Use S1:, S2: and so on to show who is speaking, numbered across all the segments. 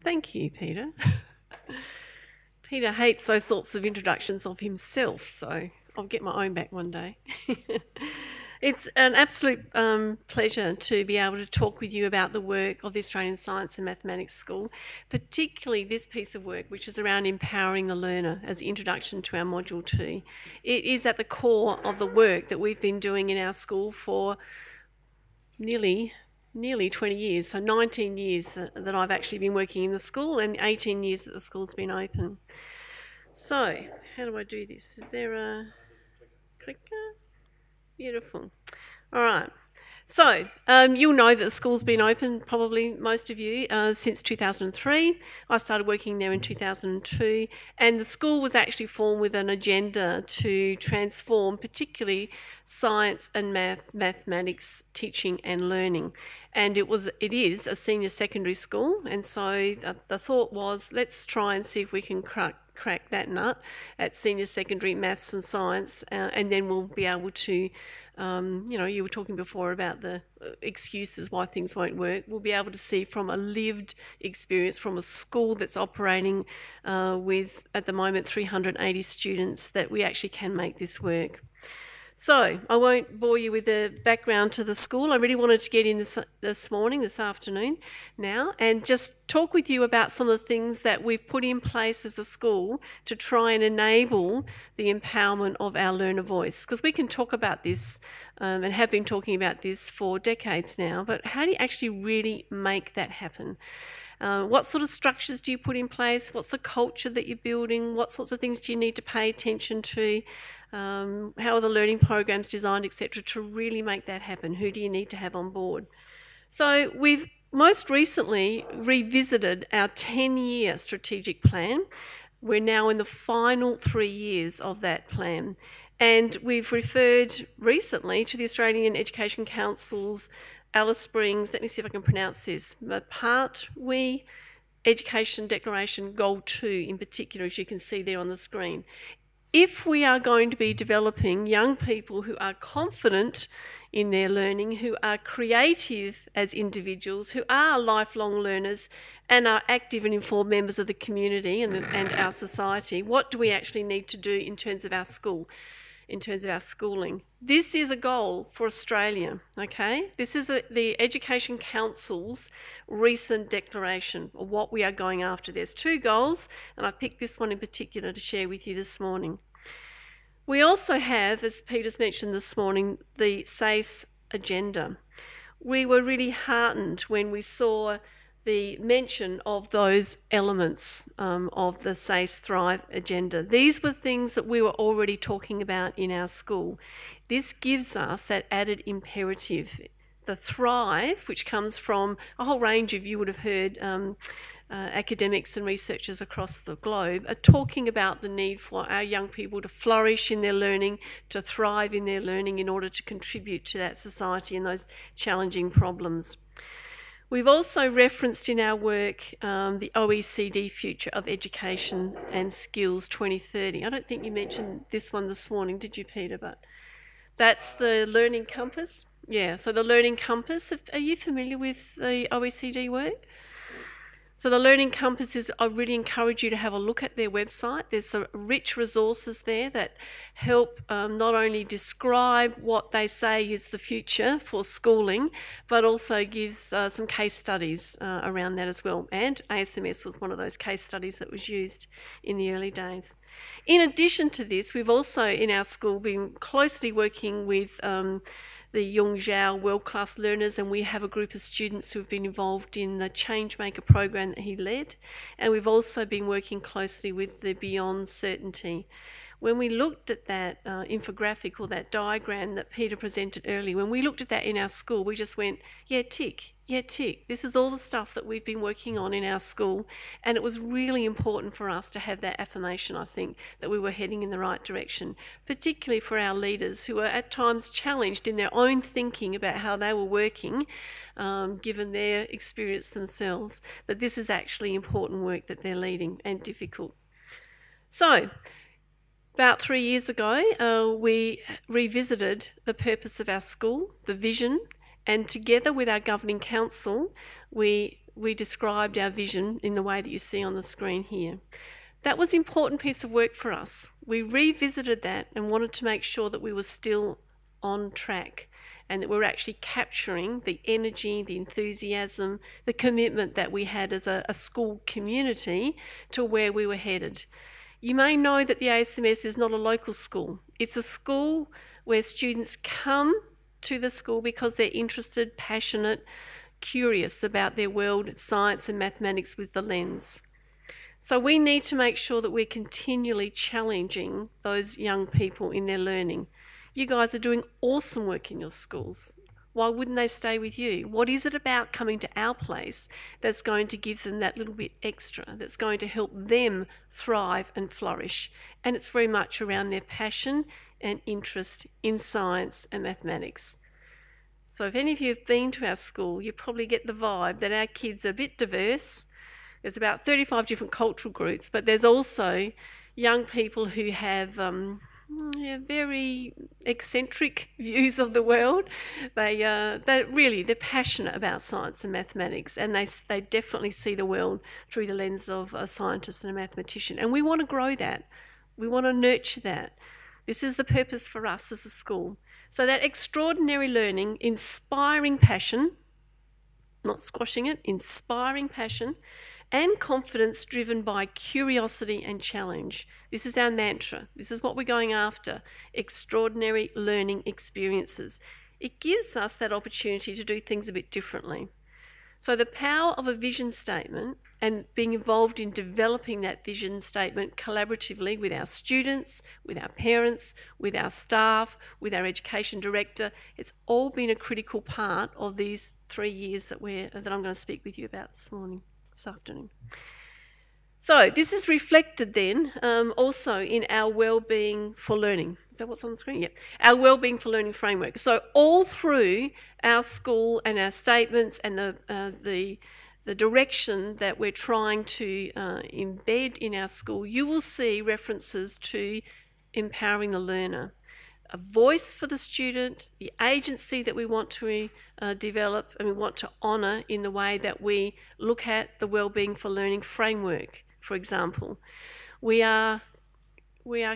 S1: Thank you, Peter. Peter hates those sorts of introductions of himself, so I'll get my own back one day. It's an absolute pleasure to be able to talk with you about the work of the Australian Science and Mathematics School, particularly this piece of work, which is around empowering the learner as the introduction to our Module 2. It is at the core of the work that we've been doing in our school for nearly 20 years, so 19 years that I've actually been working in the school and 18 years that the school's been open. So, how do I do this? Is there a clicker? Beautiful. All right. So, you'll know that the school's been open, probably most of you, since 2003. I started working there in 2002, and the school was actually formed with an agenda to transform particularly science and mathematics teaching and learning. And it is a senior secondary school, and so the thought was, let's try and see if we can crack that nut at senior secondary maths and science, and then we'll be able to, you were talking before about the excuses why things won't work. We'll be able to see from a lived experience from a school that's operating with, at the moment, 380 students, that we actually can make this work. So, I won't bore you with the background to the school. I really wanted to get in this afternoon now, and just talk with you about some of the things that we've put in place as a school to try and enable the empowerment of our learner voice. Because we can talk about this and have been talking about this for decades now, but how do you actually really make that happen? What sort of structures do you put in place? What's the culture that you're building? What sorts of things do you need to pay attention to? How are the learning programs designed, etc., to really make that happen? Who do you need to have on board? So we've most recently revisited our 10-year strategic plan. We're now in the final 3 years of that plan. And we've referred recently to the Australian Education Council's Alice Springs, let me see if I can pronounce this, Part We Education Declaration Goal 2 in particular, as you can see there on the screen. If we are going to be developing young people who are confident in their learning, who are creative as individuals, who are lifelong learners and are active and informed members of the community and our society, what do we actually need to do in terms of our school? In terms of our schooling. This is a goal for Australia, okay? This is the Education Council's recent declaration of what we are going after. There's 2 goals, and I picked this one in particular to share with you this morning. We also have, as Peter's mentioned this morning, the SACE agenda. We were really heartened when we saw the mention of those elements of the SACE Thrive agenda. These were things that we were already talking about in our school. This gives us that added imperative. The Thrive, which comes from a whole range of, you would have heard, academics and researchers across the globe are talking about the need for our young people to flourish in their learning, to thrive in their learning in order to contribute to that society and those challenging problems. We've also referenced in our work the OECD Future of Education and Skills 2030. I don't think you mentioned this one this morning, did you, Peter? But that's the Learning Compass. Yeah, so the Learning Compass, are you familiar with the OECD work? So the Learning Compass is, I really encourage you to have a look at their website. There's some rich resources there that help not only describe what they say is the future for schooling, but also gives some case studies around that as well. And ASMS was one of those case studies that was used in the early days. In addition to this, we've also in our school been closely working with the Yung Zhao world-class learners, and we have a group of students who have been involved in the Changemaker program that he led, and we've also been working closely with the Beyond Certainty. When we looked at that infographic or that diagram that Peter presented earlier, when we looked at that in our school, we just went, yeah, tick, yeah, tick. This is all the stuff that we've been working on in our school, and it was really important for us to have that affirmation, I think, that we were heading in the right direction, particularly for our leaders who are at times challenged in their own thinking about how they were working, given their experience themselves, that this is actually important work that they're leading and difficult. So, about 3 years ago, we revisited the purpose of our school, the vision, and together with our governing council, we we described our vision in the way that you see on the screen here. That was an important piece of work for us. We revisited that and wanted to make sure that we were still on track and that we're actually capturing the energy, the enthusiasm, the commitment that we had as a school community to where we were headed. You may know that the ASMS is not a local school. It's a school where students come to the school because they're interested, passionate, curious about their world, science and mathematics with the lens. So we need to make sure that we're continually challenging those young people in their learning. You guys are doing awesome work in your schools. Why wouldn't they stay with you? What is it about coming to our place that's going to give them that little bit extra, that's going to help them thrive and flourish? And it's very much around their passion and interest in science and mathematics. So if any of you have been to our school, you probably get the vibe that our kids are a bit diverse. There's about 35 different cultural groups, but there's also young people who have very eccentric views of the world. They're passionate about science and mathematics, and they definitely see the world through the lens of a scientist and a mathematician. And we want to grow that. We want to nurture that. This is the purpose for us as a school. So that extraordinary learning, inspiring passion, not squashing it, inspiring passion, and confidence driven by curiosity and challenge. This is our mantra. This is what we're going after, extraordinary learning experiences. It gives us that opportunity to do things a bit differently. So the power of a vision statement and being involved in developing that vision statement collaboratively with our students, with our parents, with our staff, with our education director, it's all been a critical part of these 3 years that I'm going to speak with you about this afternoon. So this is reflected then also in our Wellbeing for Learning. Is that what's on the screen? Yeah. Our Wellbeing for Learning framework. So all through our school and our statements and the direction that we're trying to embed in our school, you will see references to empowering the learner. A voice for the student, the agency that we want to develop and we want to honour in the way that we look at the Wellbeing for Learning framework, for example. We are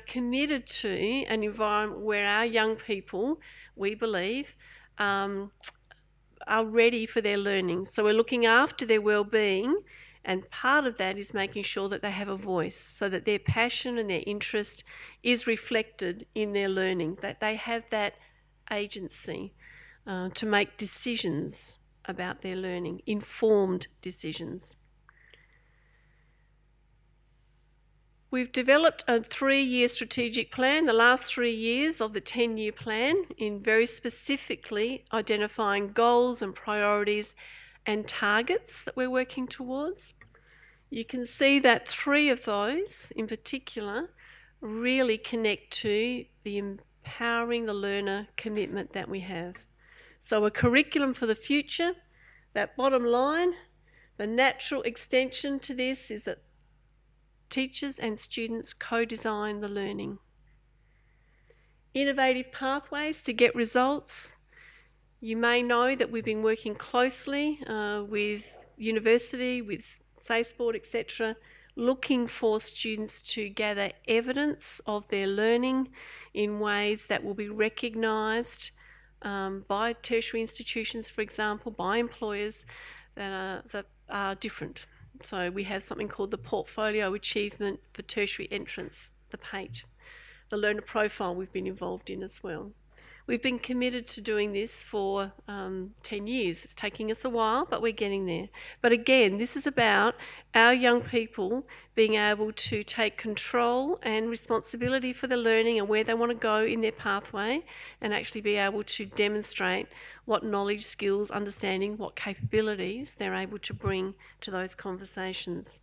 S1: committed to an environment where our young people, we believe, are ready for their learning. So we're looking after their well-being, and part of that is making sure that they have a voice so that their passion and their interest is reflected in their learning, that they have that agency to make decisions about their learning, informed decisions. We've developed a 3-year strategic plan, the last 3 years of the 10-year plan, in very specifically identifying goals and priorities and targets that we're working towards. You can see that 3 of those in particular really connect to the empowering the learner commitment that we have. So a curriculum for the future, that bottom line, the natural extension to this is that teachers and students co-design the learning. Innovative pathways to get results. You may know that we've been working closely with university, with Safe Sport, etc., looking for students to gather evidence of their learning in ways that will be recognised by tertiary institutions, for example, by employers that are different. So we have something called the Portfolio Achievement for Tertiary Entrance, the PATE. The learner profile we've been involved in as well. We've been committed to doing this for 10 years. It's taking us a while, but we're getting there. But again, this is about our young people being able to take control and responsibility for their learning and where they want to go in their pathway, and actually be able to demonstrate what knowledge, skills, understanding, what capabilities they're able to bring to those conversations.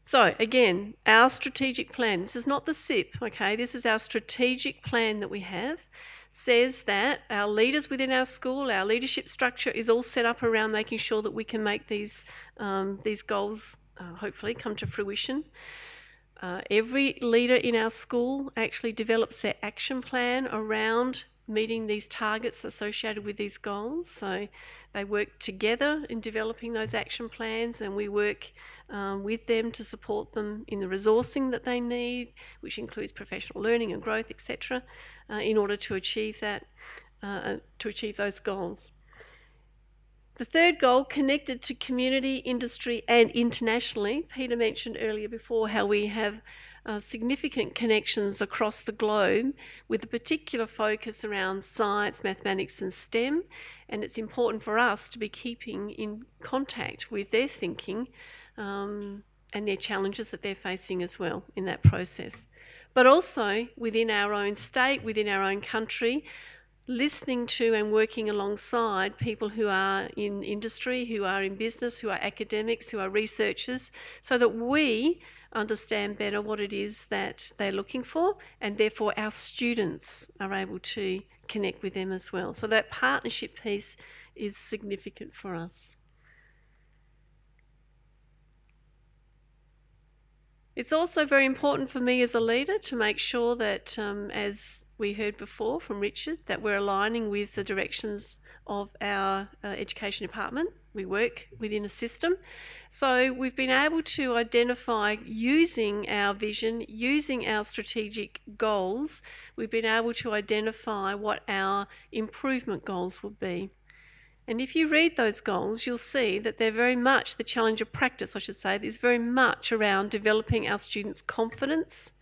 S1: So again, our strategic plan, this is not the SIP, okay, this is our strategic plan that we have, says that our leaders within our school, our leadership structure is all set up around making sure that we can make these goals hopefully come to fruition. Every leader in our school actually develops their action plan around meeting these targets associated with these goals. So they work together in developing those action plans, and we work with them to support them in the resourcing that they need, which includes professional learning and growth, etc., in order to achieve that, to achieve those goals. The third goal, connected to community, industry and internationally. Peter mentioned earlier before how we have significant connections across the globe with a particular focus around science, mathematics and STEM, and it's important for us to be keeping in contact with their thinking and their challenges that they're facing as well in that process. But also within our own state, within our own country, listening to and working alongside people who are in industry, who are in business, who are academics, who are researchers, so that we understand better what it is that they're looking for, and therefore our students are able to connect with them as well. So that partnership piece is significant for us. It's also very important for me as a leader to make sure that, as we heard before from Richard, that we're aligning with the directions of our education department. We work within a system. So we've been able to identify, using our vision, using our strategic goals, we've been able to identify what our improvement goals will be. And if you read those goals, you'll see that they're very much, the challenge of practice, I should say, is very much around developing our students' confidence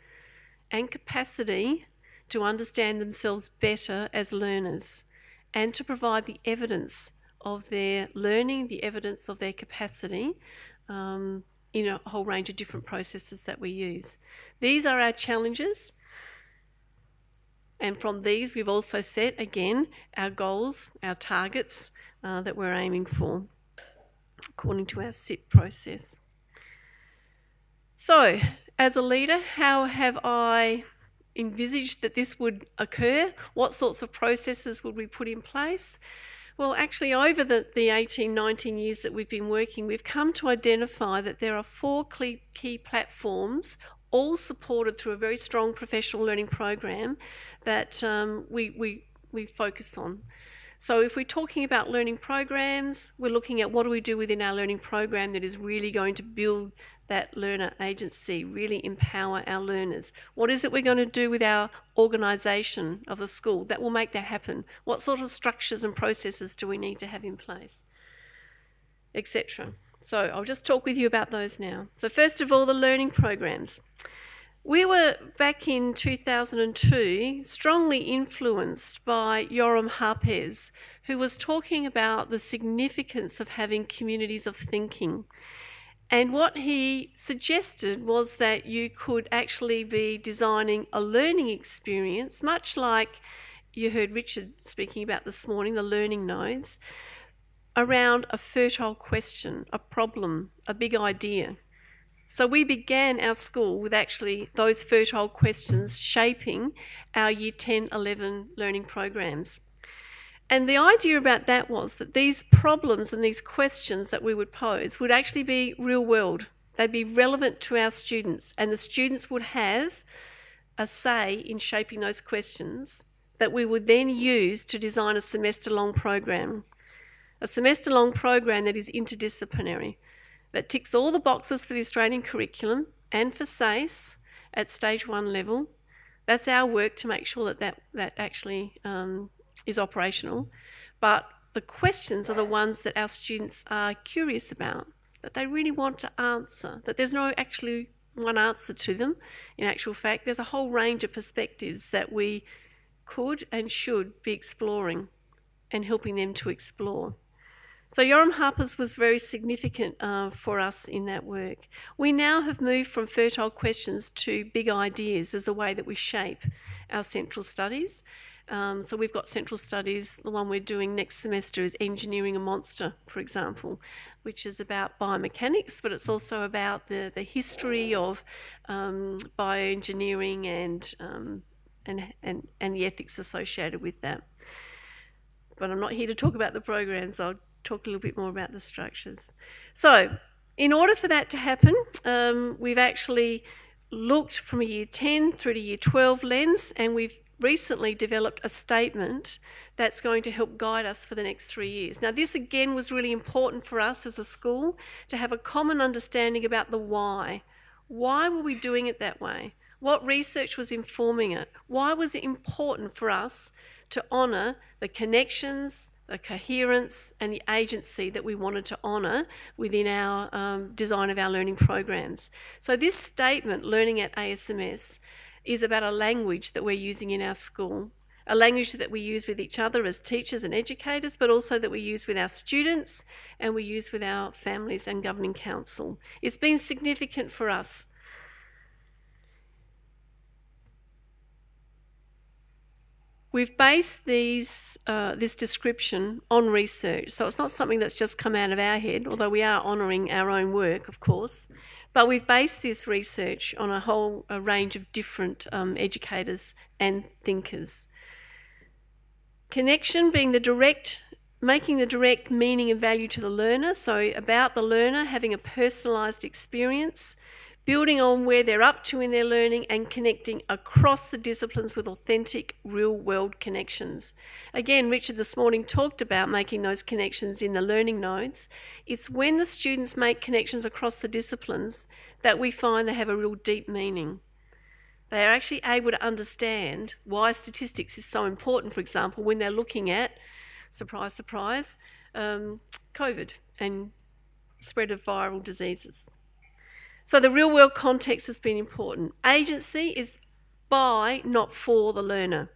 S1: and capacity to understand themselves better as learners, and to provide the evidence of their learning, the evidence of their capacity in a whole range of different processes that we use. These are our challenges. And from these, we've also set, again, our goals, our targets that we're aiming for, according to our SIP process. So, as a leader, how have I envisaged that this would occur? What sorts of processes would we put in place? Well, actually, over the 18, 19 years that we've been working, we've come to identify that there are 4 key platforms, all supported through a very strong professional learning program that we focus on. So if we're talking about learning programs, we're looking at what do we do within our learning program that is really going to build that learner agency, really empower our learners. What is it we're going to do with our organisation of the school that will make that happen? What sort of structures and processes do we need to have in place, etc. So I'll just talk with you about those now. So first of all, the learning programs. We were, back in 2002, strongly influenced by Yoram Harpez, who was talking about the significance of having communities of thinking. And what he suggested was that you could actually be designing a learning experience, much like you heard Richard speaking about this morning, the learning nodes, around a fertile question, a problem, a big idea. So we began our school with actually those fertile questions shaping our Year 10, 11 learning programs. And the idea about that was that these problems and these questions that we would pose would actually be real world. They'd be relevant to our students, and the students would have a say in shaping those questions that we would then use to design a semester-long program. A semester-long program that is interdisciplinary, that ticks all the boxes for the Australian curriculum and for SACE at stage 1 level. That's our work to make sure that actually is operational. But the questions are the ones that our students are curious about, that they really want to answer, that there's no actually one answer to them. In actual fact, there's a whole range of perspectives that we could and should be exploring and helping them to explore. So Yoram Harpez was very significant for us in that work. We now have moved from fertile questions to big ideas as the way that we shape our central studies. So we've got central studies. The one we're doing next semester is Engineering a Monster, for example, which is about biomechanics, but it's also about the history of bioengineering and the ethics associated with that. But I'm not here to talk about the programs. I'll talk a little bit more about the structures. So in order for that to happen, we've actually looked from a Year 10 through to Year 12 lens, and we've recently developed a statement that's going to help guide us for the next 3 years. Now, this again was really important for us as a school to have a common understanding about the why. Why were we doing it that way? What research was informing it? Why was it important for us to honour the connections, the coherence and the agency that we wanted to honour within our design of our learning programs? So this statement, Learning at ASMS, is about a language that we're using in our school, a language that we use with each other as teachers and educators, but also that we use with our students and we use with our families and governing council. It's been significant for us. We've based this description on research, so it's not something that's just come out of our head, although we are honouring our own work, of course. But we've based this research on a range of different educators and thinkers. Connection being making the direct meaning and value to the learner, so about the learner having a personalised experience, building on where they're up to in their learning and connecting across the disciplines with authentic real-world connections. Again, Richard this morning talked about making those connections in the learning nodes. It's when the students make connections across the disciplines that we find they have a real deep meaning. They are actually able to understand why statistics is so important, for example, when they're looking at, surprise, surprise, COVID and spread of viral diseases. So the real world context has been important. Agency is by, not for the learner.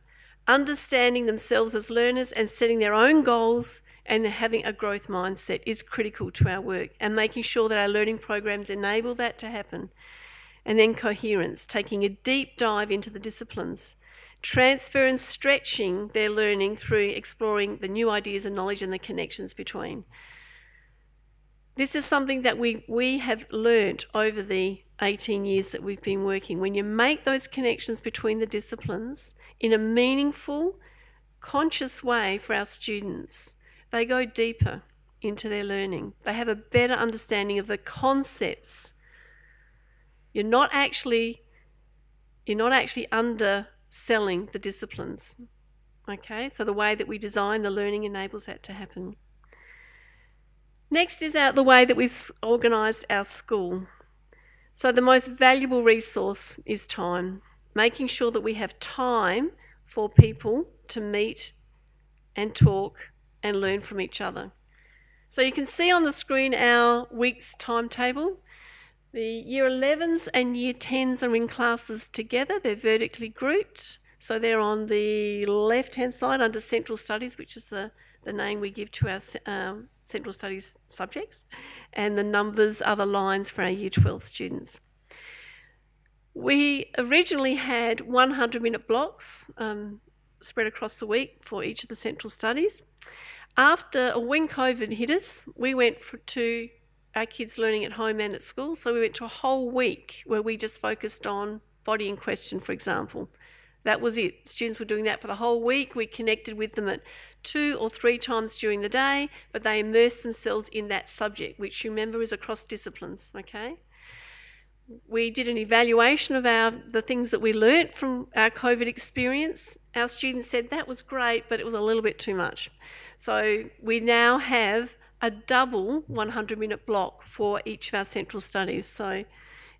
S1: Understanding themselves as learners and setting their own goals and having a growth mindset is critical to our work, and making sure that our learning programs enable that to happen. And then coherence, taking a deep dive into the disciplines. Transfer and stretching their learning through exploring the new ideas and knowledge and the connections between. This is something that we have learnt over the 18 years that we've been working. When you make those connections between the disciplines in a meaningful, conscious way for our students, they go deeper into their learning. They have a better understanding of the concepts. You're not actually underselling the disciplines. Okay, so the way that we design the learning enables that to happen. Next is the way that we've organised our school. So the most valuable resource is time, making sure that we have time for people to meet and talk and learn from each other. So you can see on the screen our week's timetable. The Year 11s and Year 10s are in classes together. They're vertically grouped. So they're on the left-hand side under Central Studies, which is the name we give to our Central Studies subjects, and the numbers are the lines for our Year 12 students. We originally had 100-minute blocks spread across the week for each of the Central Studies. When COVID hit us, we went to our kids learning at home and at school, so we went to a whole week where we just focused on body in question, for example. That was it. Students were doing that for the whole week. We connected with them at 2 or 3 times during the day, but they immersed themselves in that subject, which, remember, is across disciplines, okay? We did an evaluation of the things that we learnt from our COVID experience. Our students said that was great, but it was a little bit too much. So we now have a double 100-minute block for each of our Central Studies. So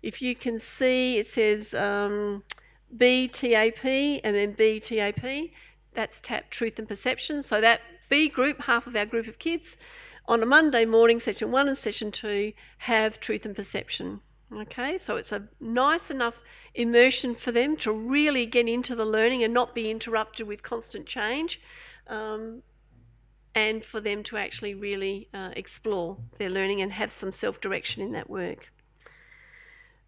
S1: if you can see, it says BTAP and then BTAP. That's TAP, Truth and Perception. So that B group, half of our group of kids, on a Monday morning, Session 1 and Session 2, have Truth and Perception. Okay, so it's a nice enough immersion for them to really get into the learning and not be interrupted with constant change, and for them to actually really explore their learning and have some self-direction in that work.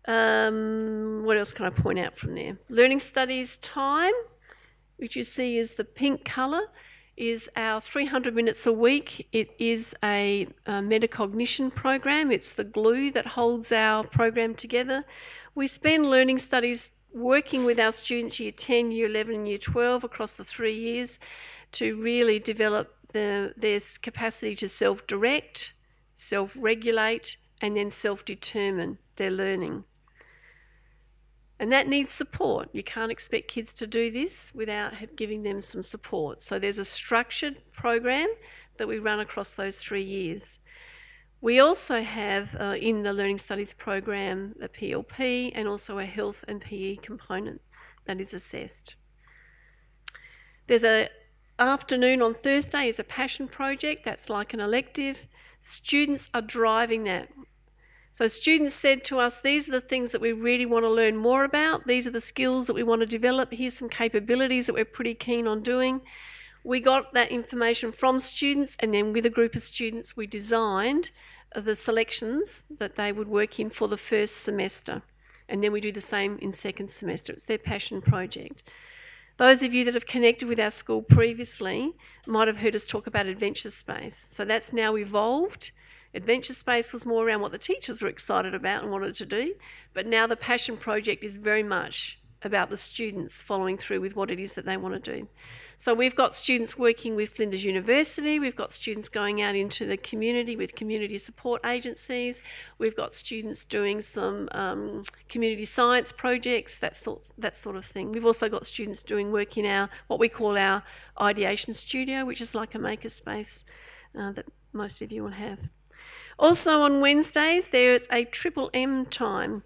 S1: What else can I point out from there? Learning Studies time, which you see is the pink colour, is our 300 minutes a week. It is a metacognition program. It's the glue that holds our program together. We spend Learning Studies working with our students Year 10, Year 11 and Year 12 across the 3 years to really develop their capacity to self-direct, self-regulate and then self-determine their learning. And that needs support. You can't expect kids to do this without giving them some support. So there's a structured program that we run across those 3 years. We also have in the Learning Studies program the PLP and also a health and PE component that is assessed. There's an afternoon on Thursday is a passion project. That's like an elective. Students are driving that. So students said to us, these are the things that we really want to learn more about. These are the skills that we want to develop. Here's some capabilities that we're pretty keen on doing. We got that information from students, and then with a group of students, we designed the selections that they would work in for the first semester. And then we do the same in second semester. It's their passion project. Those of you that have connected with our school previously might have heard us talk about Adventure Space. So that's now evolved. Adventure Space was more around what the teachers were excited about and wanted to do, but now the passion project is very much about the students following through with what it is that they want to do. So we've got students working with Flinders University, we've got students going out into the community with community support agencies, we've got students doing some community science projects, that sort of thing. We've also got students doing work in our, what we call our ideation studio, which is like a makerspace that most of you will have. Also on Wednesdays, there's a Triple M time.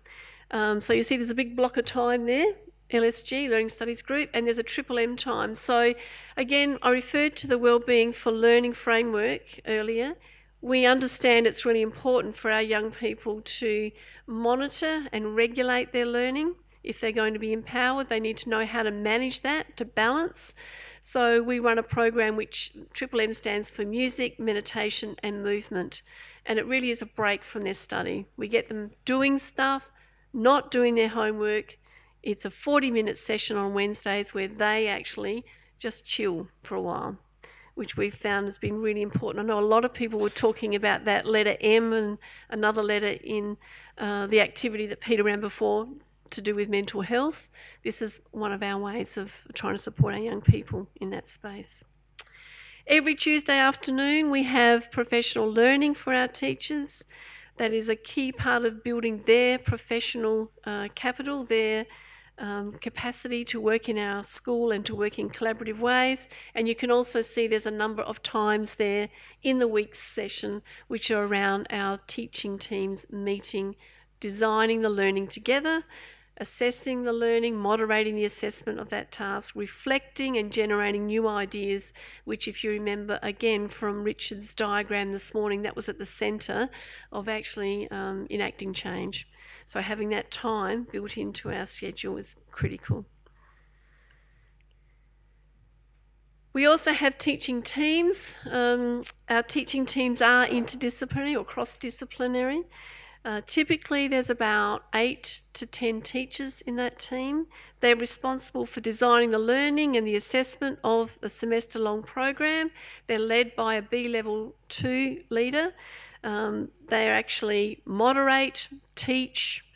S1: So you see there's a big block of time there, LSG, Learning Studies Group, and there's a Triple M time. So again, I referred to the Wellbeing for Learning framework earlier. We understand it's really important for our young people to monitor and regulate their learning. If they're going to be empowered, they need to know how to manage that, to balance. So we run a program which Triple M stands for music, meditation and movement. And it really is a break from their study. We get them doing stuff, not doing their homework. It's a 40-minute session on Wednesdays where they actually just chill for a while, which we've found has been really important. I know a lot of people were talking about that letter M and another letter in the activity that Peter ran before to do with mental health. This is one of our ways of trying to support our young people in that space. Every Tuesday afternoon we have professional learning for our teachers. That is a key part of building their professional capital, their capacity to work in our school and to work in collaborative ways. And you can also see there's a number of times there in the week's session which are around our teaching teams meeting, designing the learning together, assessing the learning, moderating the assessment of that task, reflecting and generating new ideas, which if you remember again from Richard's diagram this morning, that was at the centre of actually enacting change. So having that time built into our schedule is critical. We also have teaching teams. Our teaching teams are interdisciplinary or cross-disciplinary. Typically there's about 8 to 10 teachers in that team. They're responsible for designing the learning and the assessment of the semester-long program. They're led by a B-level 2 leader. They actually moderate, teach,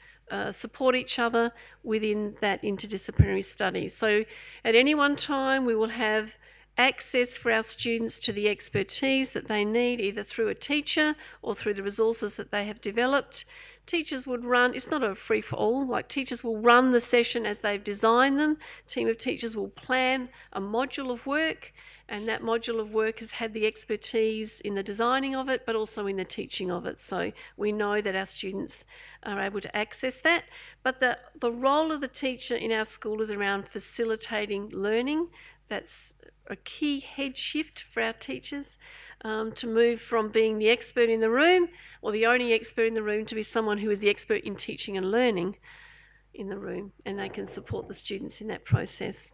S1: support each other within that interdisciplinary study. So at any one time we will have access for our students to the expertise that they need, either through a teacher or through the resources that they have developed. Teachers would run, it's not a free-for-all, like teachers will run the session as they've designed them. A team of teachers will plan a module of work, and that module of work has had the expertise in the designing of it, but also in the teaching of it. So we know that our students are able to access that. But the role of the teacher in our school is around facilitating learning. That's a key head shift for our teachers to move from being the expert in the room or the only expert in the room to be someone who is the expert in teaching and learning in the room, and they can support the students in that process.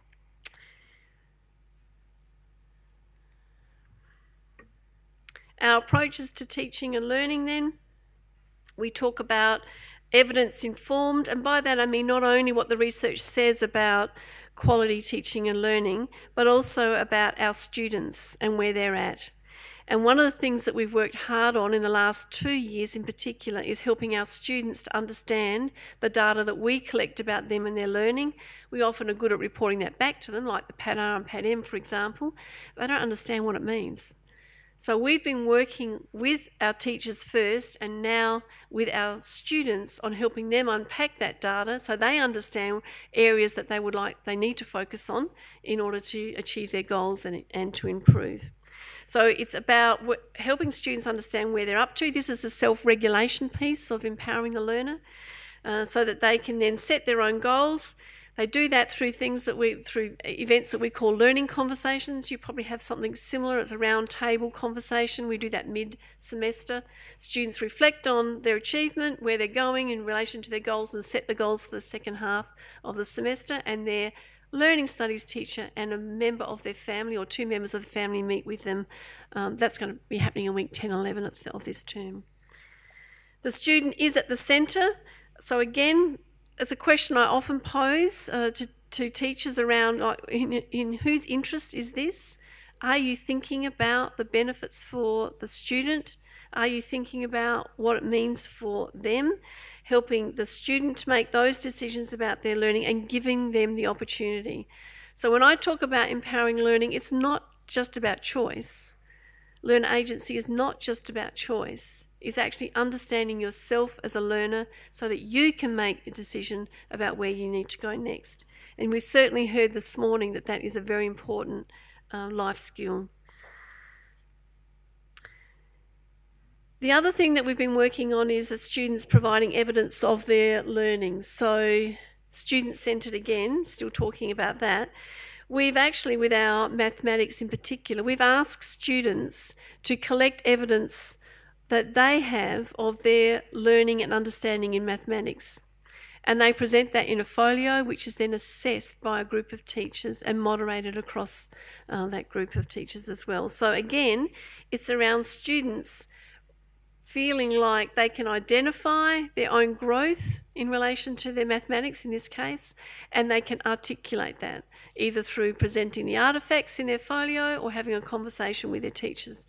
S1: Our approaches to teaching and learning then, we talk about evidence-informed, and by that I mean not only what the research says about quality teaching and learning, but also about our students and where they're at. And one of the things that we've worked hard on in the last 2 years in particular is helping our students to understand the data that we collect about them and their learning. We often are good at reporting that back to them, like the PAD-R and PAD-M, for example. They don't understand what it means. So we've been working with our teachers first and now with our students on helping them unpack that data so they understand areas that they need to focus on in order to achieve their goals and to improve. So it's about helping students understand where they're up to. This is the self-regulation piece of empowering the learner so that they can then set their own goals. They do that through through events that we call learning conversations. You probably have something similar. It's a round table conversation. We do that mid-semester. Students reflect on their achievement, where they're going in relation to their goals, and set the goals for the second half of the semester. And their learning studies teacher and a member of their family or two members of the family meet with them. That's going to be happening in week 10, 11 of this term. The student is at the centre. So again, it's a question I often pose to teachers around, like, in whose interest is this? Are you thinking about the benefits for the student? Are you thinking about what it means for them? Helping the student to make those decisions about their learning and giving them the opportunity. So when I talk about empowering learning, it's not just about choice. Learner agency is not just about choice. It's actually understanding yourself as a learner so that you can make a decision about where you need to go next. And we certainly heard this morning that that is a very important life skill. The other thing that we've been working on is the students providing evidence of their learning. So student-centred again, still talking about that. We've actually, with our mathematics in particular, we've asked students to collect evidence that they have of their learning and understanding in mathematics. And they present that in a folio, which is then assessed by a group of teachers and moderated across that group of teachers as well. So again, it's around students feeling like they can identify their own growth in relation to their mathematics in this case, and they can articulate that either through presenting the artefacts in their folio or having a conversation with their teachers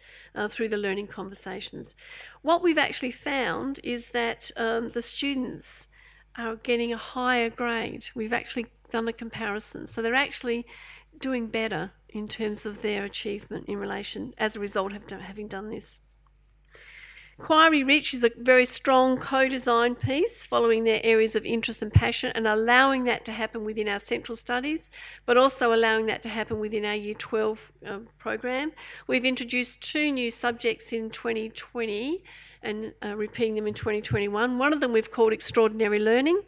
S1: through the learning conversations. What we've actually found is that the students are getting a higher grade. We've actually done a comparison. So they're actually doing better in terms of their achievement in relation as a result of having done this. Inquiry Rich is a very strong co-design piece following their areas of interest and passion and allowing that to happen within our central studies, but also allowing that to happen within our Year 12 program. We've introduced 2 new subjects in 2020 and repeating them in 2021. One of them we've called Extraordinary Learning,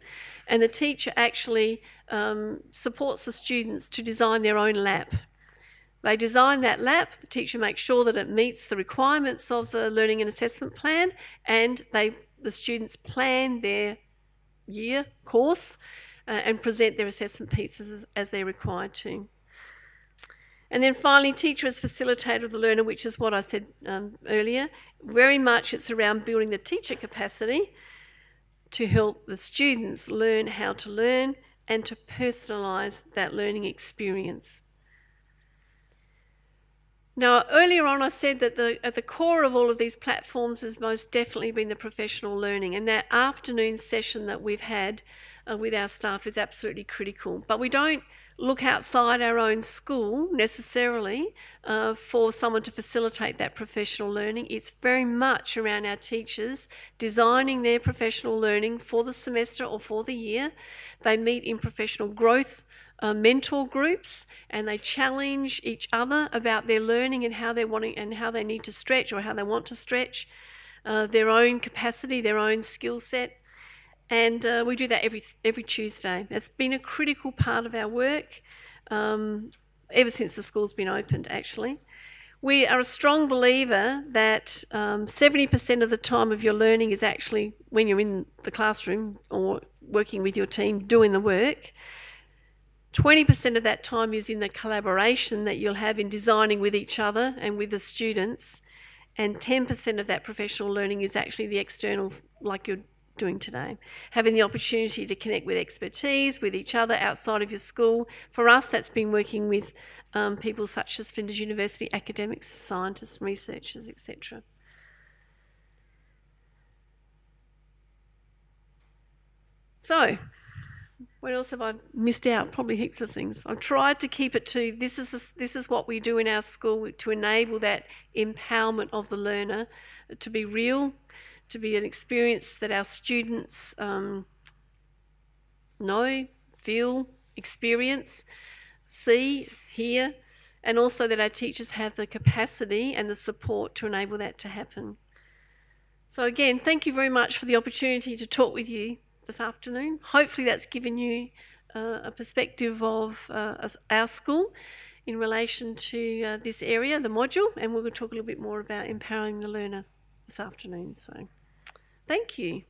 S1: and the teacher actually supports the students to design their own lab. They design that lab, the teacher makes sure that it meets the requirements of the learning and assessment plan, and the students plan their year course and present their assessment pieces as they're required to. And then finally, teacher as facilitator of the learner, which is what I said earlier. Very much it's around building the teacher capacity to help the students learn how to learn and to personalise that learning experience. Now, earlier on I said that at the core of all of these platforms has most definitely been the professional learning, and that afternoon session that we've had with our staff is absolutely critical. But we don't look outside our own school necessarily for someone to facilitate that professional learning. It's very much around our teachers designing their professional learning for the semester or for the year. They meet in professional growth mentor groups, and they challenge each other about their learning and how they're wanting and how they need to stretch or how they want to stretch their own capacity, their own skill set. And we do that every Tuesday. That's been a critical part of our work ever since the school's been opened, actually. We are a strong believer that 70% of the time of your learning is actually when you're in the classroom or working with your team doing the work. 20% of that time is in the collaboration that you'll have in designing with each other and with the students. And 10% of that professional learning is actually the external, like you're doing today. Having the opportunity to connect with expertise, with each other outside of your school. For us, that's been working with people such as Flinders University academics, scientists, researchers, etc. So, What else have I missed out? Probably heaps of things. I've tried to keep it to this is what we do in our school to enable that empowerment of the learner to be real, to be an experience that our students know, feel, experience, see, hear, and also that our teachers have the capacity and the support to enable that to happen. So again, thank you very much for the opportunity to talk with you this afternoon. Hopefully that's given you a perspective of our school in relation to this area, the module, and we're going to talk a little bit more about empowering the learner this afternoon. So thank you.